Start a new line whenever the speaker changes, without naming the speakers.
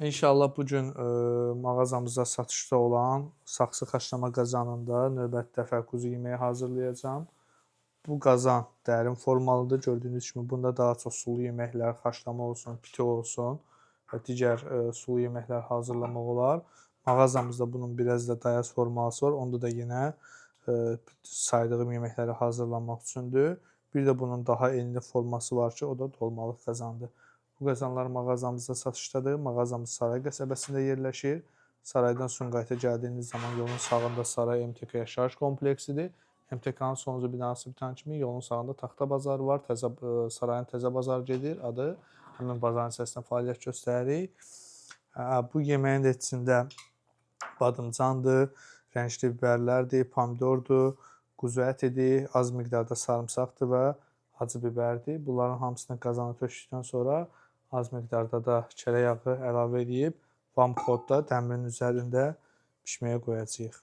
İnşallah bu gün mağazamızda satışda olan saxsı haşlama qazanında növbəti dəfə quzu yeməyi hazırlayacağam. Bu qazan dərin formalıdır. Gördüyünüz kimi bunda daha çox sulu yeməklər, haşlama olsun, piti olsun və digər sulu yeməklər hazırlamaq olar. Mağazamızda bunun biraz da dayaz formalısı var. Onda da yenə saydığım yeməkləri hazırlamaq üçündür. Bir də bunun daha enli forması var ki, o da dolmalık qazandır. Bu qazanlar mağazamızda satışdadır. Mağazamız Saray qəsəbəsində yerləşir. Saraydan Sumqayıta gəldiyiniz zaman yolun sağında Saray MTK yaşayış kompleksidir. MTK-nın sonuncu binası bitan kimi yolun sağında Taxta bazarı var. Sarayın Təzə bazarı gedir. Adı həmin bazarın içərisində fəaliyyət göstəririk. Bu yeməyin də içində badımcandır, rəngli bibərlərdir, pomidordur, quzu ətidir, az miqdarda sarımsaqdır və acı bibərdir. Bunların hamısını qazana tökdükdən sonra az miqdarda da kərə yağı əlavə edib, vam xodda dəmirin üzərində bişməyə qoyacağıq.